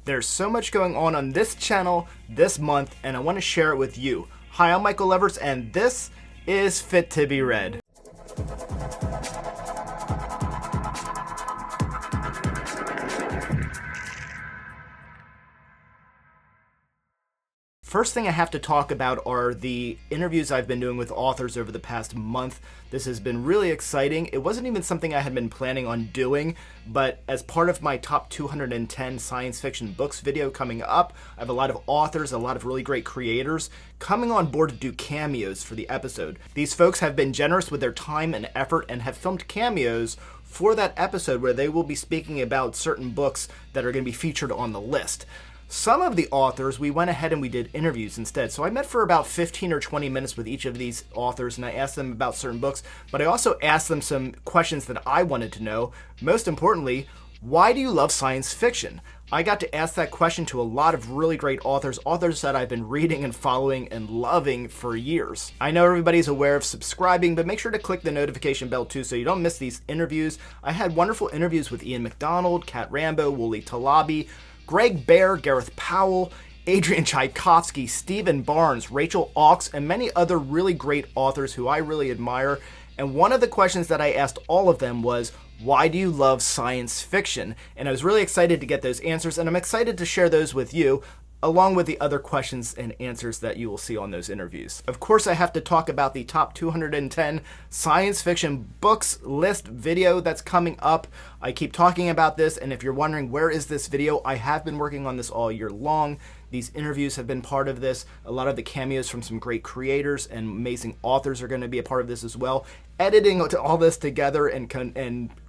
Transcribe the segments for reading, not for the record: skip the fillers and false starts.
There's so much going on this channel this month, and I want to share it with you. Hi, I'm Michael Levers, and this is Fit to Be Read. First thing I have to talk about are the interviews I've been doing with authors over the past month. This has been really exciting. It wasn't even something I had been planning on doing, but as part of my top 210 science fiction books video coming up, I have a lot of authors, a lot of really great creators coming on board to do cameos for the episode. These folks have been generous with their time and effort and have filmed cameos for that episode where they will be speaking about certain books that are going to be featured on the list. Some of the authors, we went ahead and we did interviews instead. So I met for about 15 or 20 minutes with each of these authors, and I asked them about certain books, but I also asked them some questions that I wanted to know. Most importantly, why do you love science fiction? I got to ask that question to a lot of really great authors that I've been reading and following and loving for years. I know everybody's aware of subscribing, but make sure to click the notification bell too so you don't miss these interviews. I had wonderful interviews with Ian McDonald, Kat Rambo, Wooly Talabi, Greg Bear, Gareth Powell, Adrian Tchaikovsky, Stephen Barnes, Rachel Auks, and many other really great authors who I really admire. And one of the questions that I asked all of them was, why do you love science fiction? And I was really excited to get those answers, and I'm excited to share those with you, along with the other questions and answers that you will see on those interviews. Of course, I have to talk about the top 210 science fiction books list video that's coming up. I keep talking about this, and if you're wondering where is this video, I have been working on this all year long. These interviews have been part of this. A lot of the cameos from some great creators and amazing authors are going to be a part of this as well. Editing all this together and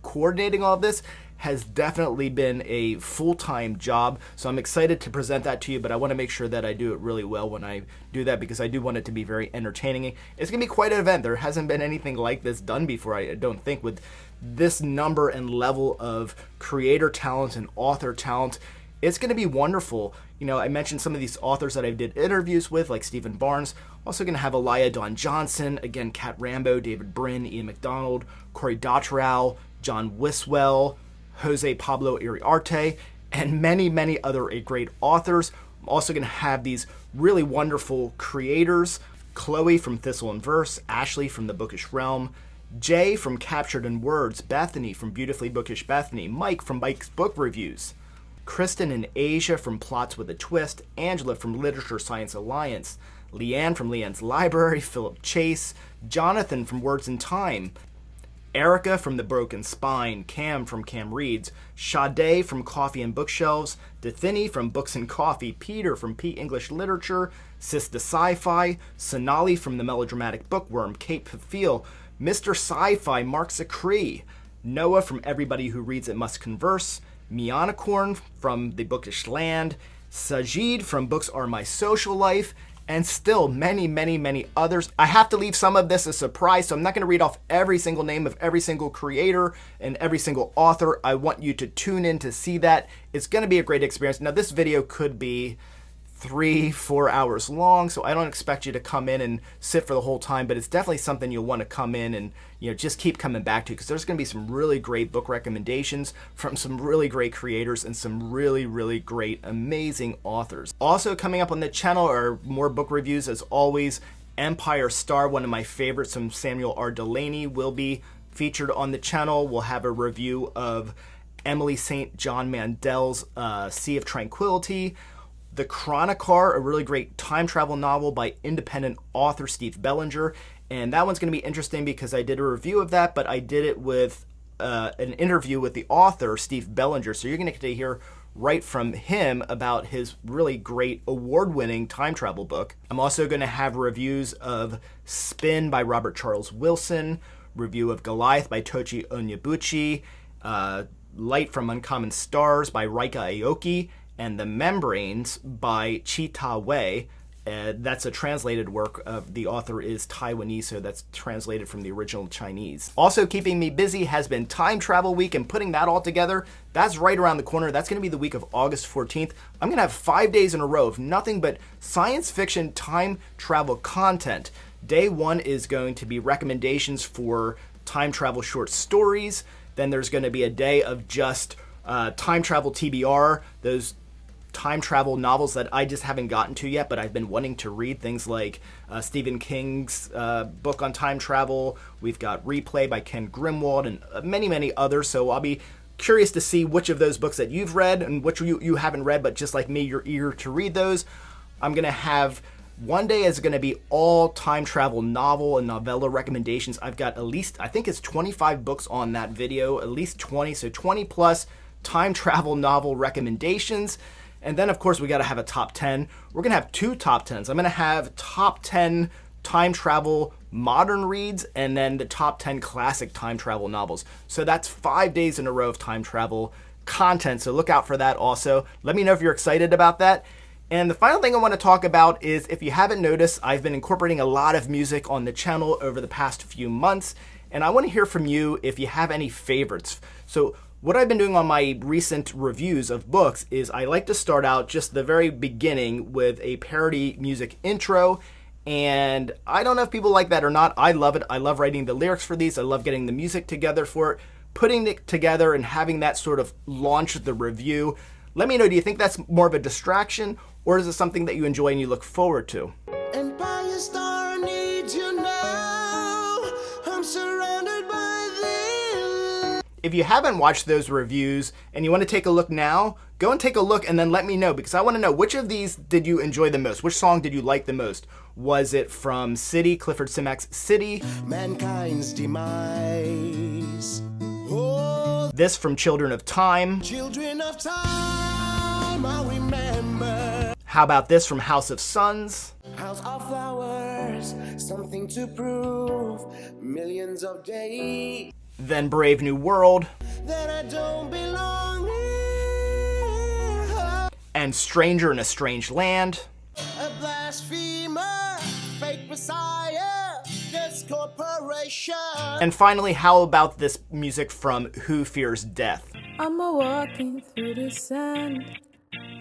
coordinating all of this has definitely been a full-time job, so I'm excited to present that to you, but I want to make sure that I do it really well when I do that because I do want it to be very entertaining. It's going to be quite an event. There hasn't been anything like this done before, I don't think, with this number and level of creator talent and author talent. It's going to be wonderful. You know, I mentioned some of these authors that I did interviews with, like Stephen Barnes. Also going to have Elia Dawn Johnson, again, Kat Rambo, David Brin, Ian McDonald, Corey Doctorow, John Wiswell, Jose Pablo Iriarte, and many, many other great authors. I'm also going to have these really wonderful creators, Chloe from Thistle and Verse, Ashley from The Bookish Realm, Jay from Captured in Words, Bethany from Beautifully Bookish Bethany, Mike from Mike's Book Reviews, Kristen and Asia from Plots with a Twist, Angela from Literature Science Alliance, Leanne from Leanne's Library, Philip Chase, Jonathan from Words in Time, Erica from The Broken Spine, Cam from Cam Reads, Sade from Coffee and Bookshelves, Dethini from Books and Coffee, Peter from P English Literature, Sista Sci-Fi, Sonali from The Melodramatic Bookworm, Kate Pafil, Mr. Sci-Fi, Mark Zacree, Noah from Everybody Who Reads It Must Converse, Mianicorn from The Bookish Land, Sajid from Books Are My Social Life, and still many, many, many others. I have to leave some of this a surprise, so I'm not going to read off every single name of every single creator and every single author. I want you to tune in to see that. It's going to be a great experience. Now, this video could be 3-4 hours long, so I don't expect you to come in and sit for the whole time, but it's definitely something you'll want to come in and just keep coming back to, because there's going to be some really great book recommendations from some really great creators and some really, really great, amazing authors. Also coming up on the channel are more book reviews as always. Empire Star, one of my favorites from Samuel R. Delany, will be featured on the channel. We'll have a review of Emily St. John Mandel's Sea of Tranquility. The Chronicar, a really great time travel novel by independent author Steve Bellinger. And that one's going to be interesting because I did a review of that, but I did it with an interview with the author, Steve Bellinger. So you're going to get to hear right from him about his really great award-winning time travel book. I'm also going to have reviews of Spin by Robert Charles Wilson, review of Goliath by Tochi Onyebuchi, Light from Uncommon Stars by Raika Aoki, and The Membranes by Chi Ta Wei. That's a translated work. The author is Taiwanese, so that's translated from the original Chinese. Also keeping me busy has been Time Travel Week, and putting that all together, that's right around the corner. That's going to be the week of August 14th. I'm going to have 5 days in a row of nothing but science fiction time travel content. Day one is going to be recommendations for time travel short stories. Then there's going to be a day of just time travel TBR, those time travel novels that I just haven't gotten to yet, but I've been wanting to read. Things like Stephen King's book on time travel. We've got Replay by Ken Grimwald and many, many others. So I'll be curious to see which of those books that you've read and which you haven't read, but just like me, you're eager to read those. I'm going to have one day is going to be all time travel novel and novella recommendations. I've got at least, I think it's 25 books on that video, at least 20, so 20 plus time travel novel recommendations. And then, of course, we got to have a top 10. We're going to have 2 top 10s. I'm going to have top 10 time travel modern reads and then the top 10 classic time travel novels. So that's 5 days in a row of time travel content. So look out for that also. Let me know if you're excited about that. And the final thing I want to talk about is, if you haven't noticed, I've been incorporating a lot of music on the channel over the past few months, and I want to hear from you if you have any favorites. So what I've been doing on my recent reviews of books is I like to start out just the very beginning with a parody music intro, and I don't know if people like that or not. I love it. I love writing the lyrics for these. I love getting the music together for it, putting it together and having that sort of launch the review. Let me know, do you think that's more of a distraction, or is it something that you enjoy and you look forward to? Empire Star needs you now. I'm surrounded by them. If you haven't watched those reviews and you want to take a look now, go and take a look and then let me know, because I want to know, which of these did you enjoy the most? Which song did you like the most? Was it from City, Clifford Simak's City? Mankind's demise. Oh, This from Children of Time? children of time, I remember. How about this from House of Suns? House of flowers, something to prove. Millions of days Then Brave New World? that I don't belong here. And Stranger in a Strange Land? A blasphemer, fake messiah, this corporation. And finally, how about this music from Who Fears Death? I'm a walking through the sand.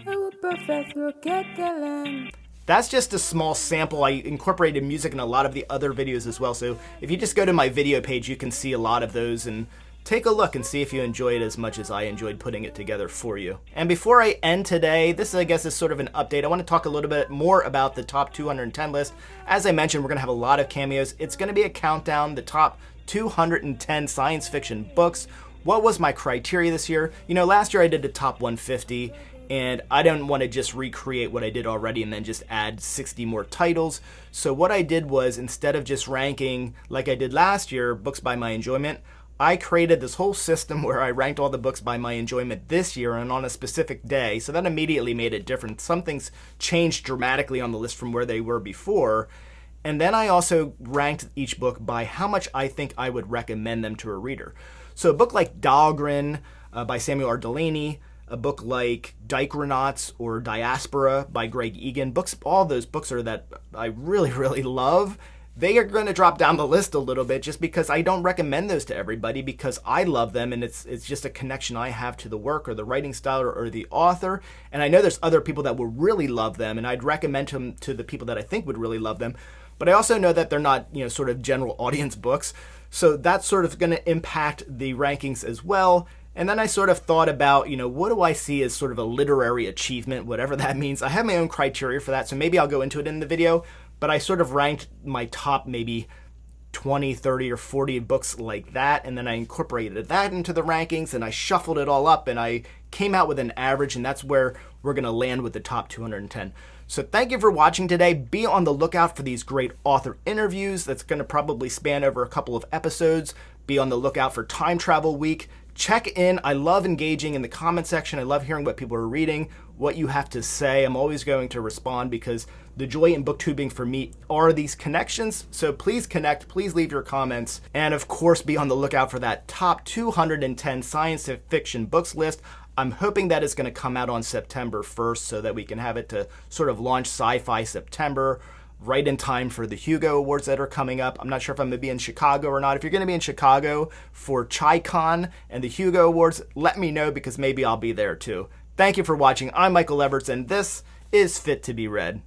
I will perfect through Kekelen. That's just a small sample. I incorporated music in a lot of the other videos as well. So if you just go to my video page, you can see a lot of those and take a look and see if you enjoy it as much as I enjoyed putting it together for you. And before I end today, this I guess is sort of an update. I want to talk a little bit more about the top 210 list. As I mentioned, we're going to have a lot of cameos. It's going to be a countdown, the top 210 science fiction books. What was my criteria this year? You know, last year I did the top 150. And I didn't want to just recreate what I did already and then just add 60 more titles. So what I did was, instead of just ranking like I did last year, books by my enjoyment, I created this whole system where I ranked all the books by my enjoyment this year and on a specific day. So that immediately made it different. Some things changed dramatically on the list from where they were before. And then I also ranked each book by how much I think I would recommend them to a reader. So a book like Dahlgren by Samuel R. Delany, a book like Dikeronauts or Diaspora by Greg Egan, all those books are that I really, really love. They are going to drop down the list a little bit just because I don't recommend those to everybody, because I love them and it's just a connection I have to the work or the writing style or the author. And I know there's other people that will really love them, and I'd recommend them to the people that I think would really love them. But I also know that they're not, sort of general audience books. So that's sort of going to impact the rankings as well. And then I sort of thought about, what do I see as sort of a literary achievement, whatever that means. I have my own criteria for that, so maybe I'll go into it in the video. But I sort of ranked my top maybe 20, 30, or 40 books like that, and then I incorporated that into the rankings, and I shuffled it all up, and I came out with an average, and that's where we're going to land with the top 210. So thank you for watching today. Be on the lookout for these great author interviews. That's going to probably span over a couple of episodes. Be on the lookout for Time Travel Week. Check in. I love engaging in the comment section. I love hearing what people are reading, what you have to say. I'm always going to respond, because the joy in booktubing for me are these connections. So please connect, please leave your comments, and of course be on the lookout for that top 210 science fiction books list. I'm hoping that it's going to come out on September 1st so that we can have it to sort of launch Sci-Fi September, right in time for the Hugo Awards that are coming up. I'm not sure if I'm going to be in Chicago or not. If you're going to be in Chicago for ChiCon and the Hugo Awards, let me know, because maybe I'll be there too. Thank you for watching. I'm Michael Everts, and this is Fit to be Read.